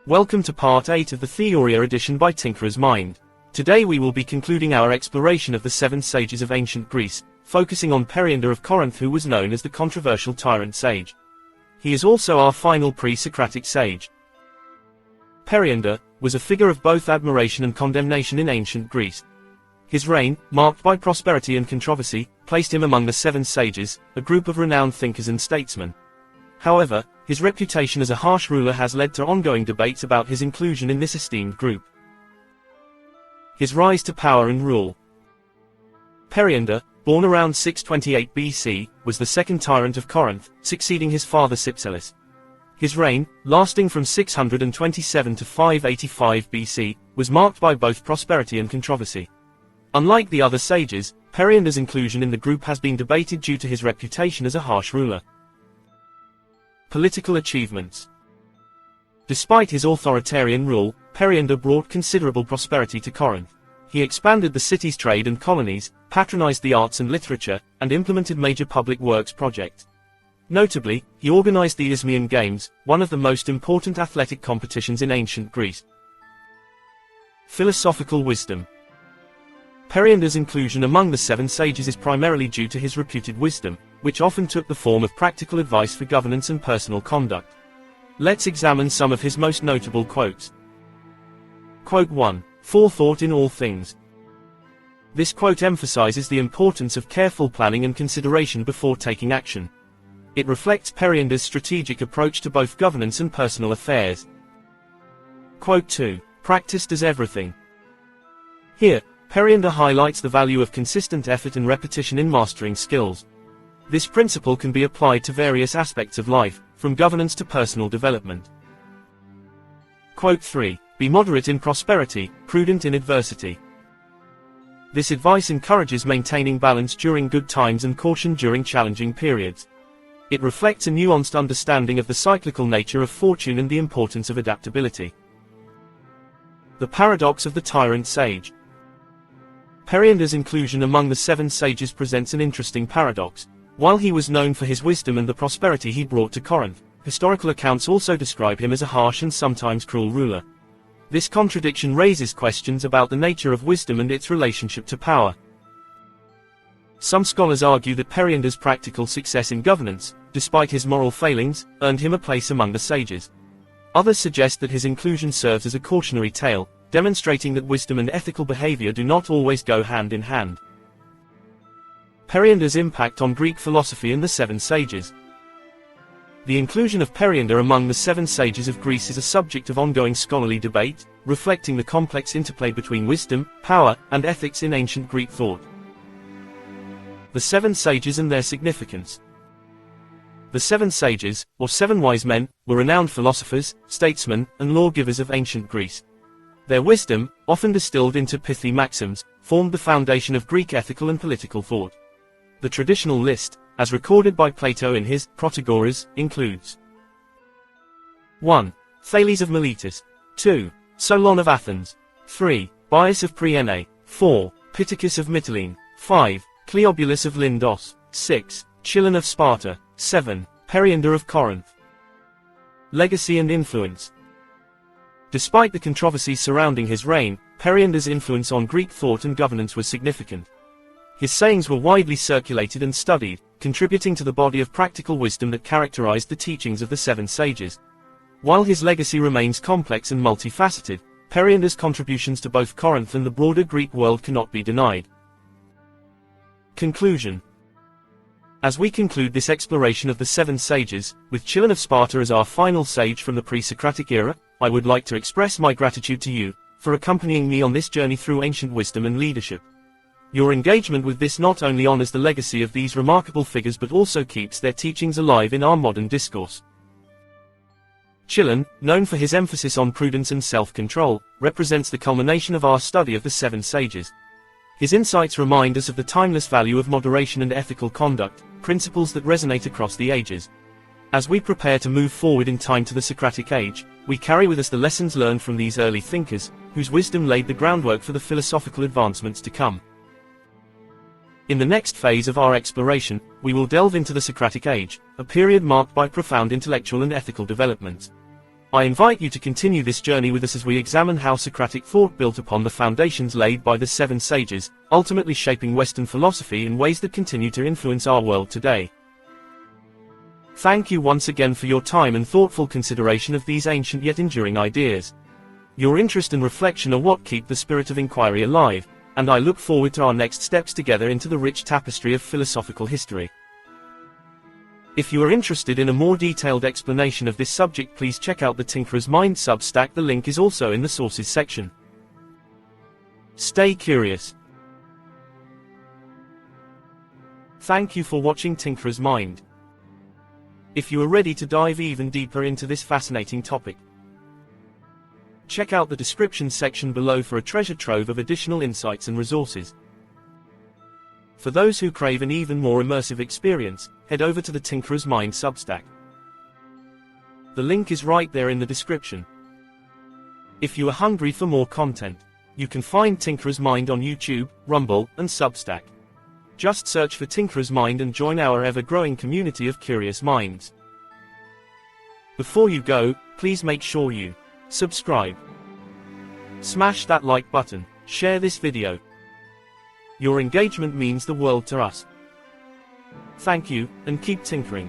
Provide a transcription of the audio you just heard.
Welcome to Part 8 of the Theoria edition by Tinkerer's Mind. Today we will be concluding our exploration of the 7 sages of ancient Greece, focusing on Periander of Corinth, who was known as the controversial tyrant sage. He is also our final pre-Socratic sage. Periander was a figure of both admiration and condemnation in ancient Greece. His reign, marked by prosperity and controversy, placed him among the 7 sages, a group of renowned thinkers and statesmen. However, his reputation as a harsh ruler has led to ongoing debates about his inclusion in this esteemed group. His rise to power and rule. Periander, born around 628 BC, was the second tyrant of Corinth, succeeding his father Cypselus. His reign, lasting from 627 to 585 BC, was marked by both prosperity and controversy. Unlike the other sages, Periander's inclusion in the group has been debated due to his reputation as a harsh ruler. Political achievements. Despite his authoritarian rule, Periander brought considerable prosperity to Corinth. He expanded the city's trade and colonies, patronized the arts and literature, and implemented major public works projects. Notably, he organized the Isthmian Games, one of the most important athletic competitions in ancient Greece. Philosophical wisdom. Periander's inclusion among the 7 sages is primarily due to his reputed wisdom, which often took the form of practical advice for governance and personal conduct. Let's examine some of his most notable quotes. Quote 1. Forethought in all things. This quote emphasizes the importance of careful planning and consideration before taking action. It reflects Periander's strategic approach to both governance and personal affairs. Quote 2. Practice does everything. Here, Periander highlights the value of consistent effort and repetition in mastering skills. This principle can be applied to various aspects of life, from governance to personal development. Quote 3. Be moderate in prosperity, prudent in adversity. This advice encourages maintaining balance during good times and caution during challenging periods. It reflects a nuanced understanding of the cyclical nature of fortune and the importance of adaptability. The paradox of the tyrant sage. Periander's inclusion among the 7 sages presents an interesting paradox. While he was known for his wisdom and the prosperity he brought to Corinth, historical accounts also describe him as a harsh and sometimes cruel ruler. This contradiction raises questions about the nature of wisdom and its relationship to power. Some scholars argue that Periander's practical success in governance, despite his moral failings, earned him a place among the sages. Others suggest that his inclusion serves as a cautionary tale, demonstrating that wisdom and ethical behavior do not always go hand in hand. Periander's impact on Greek philosophy and the 7 sages. The inclusion of Periander among the 7 sages of Greece is a subject of ongoing scholarly debate, reflecting the complex interplay between wisdom, power, and ethics in ancient Greek thought. The 7 sages and their significance. The 7 sages, or 7 wise men, were renowned philosophers, statesmen, and lawgivers of ancient Greece. Their wisdom, often distilled into pithy maxims, formed the foundation of Greek ethical and political thought. The traditional list, as recorded by Plato in his Protagoras, includes 1. Thales of Miletus. 2. Solon of Athens. 3. Bias of Priene. 4. Pittacus of Mytilene. 5. Cleobulus of Lindos. 6. Chilon of Sparta. 7. Periander of Corinth. Legacy and influence. Despite the controversies surrounding his reign, Periander's influence on Greek thought and governance was significant. His sayings were widely circulated and studied, contributing to the body of practical wisdom that characterized the teachings of the 7 sages. While his legacy remains complex and multifaceted, Periander's contributions to both Corinth and the broader Greek world cannot be denied. Conclusion. As we conclude this exploration of the 7 sages, with Chilon of Sparta as our final sage from the pre-Socratic era, I would like to express my gratitude to you for accompanying me on this journey through ancient wisdom and leadership. Your engagement with this not only honors the legacy of these remarkable figures but also keeps their teachings alive in our modern discourse. Chilon, known for his emphasis on prudence and self-control, represents the culmination of our study of the 7 sages. His insights remind us of the timeless value of moderation and ethical conduct, principles that resonate across the ages. As we prepare to move forward in time to the Socratic age, we carry with us the lessons learned from these early thinkers, whose wisdom laid the groundwork for the philosophical advancements to come. In the next phase of our exploration, we will delve into the Socratic age, a period marked by profound intellectual and ethical developments. I invite you to continue this journey with us as we examine how Socratic thought built upon the foundations laid by the seven sages, ultimately shaping Western philosophy in ways that continue to influence our world today. Thank you once again for your time and thoughtful consideration of these ancient yet enduring ideas. Your interest and reflection are what keep the spirit of inquiry alive, and I look forward to our next steps together into the rich tapestry of philosophical history. If you are interested in a more detailed explanation of this subject, please check out the Tinkerer's Mind Substack. The link is also in the sources section. Stay curious. Thank you for watching Tinkerer's Mind. If you are ready to dive even deeper into this fascinating topic, check out the description section below for a treasure trove of additional insights and resources. For those who crave an even more immersive experience, head over to the Tinkerer's Mind Substack. The link is right there in the description. If you are hungry for more content, you can find Tinkerer's Mind on YouTube, Rumble, and Substack. Just search for Tinkerer's Mind and join our ever-growing community of curious minds. Before you go, please make sure you subscribe. Smash that like button, share this video. Your engagement means the world to us. Thank you, and keep tinkering.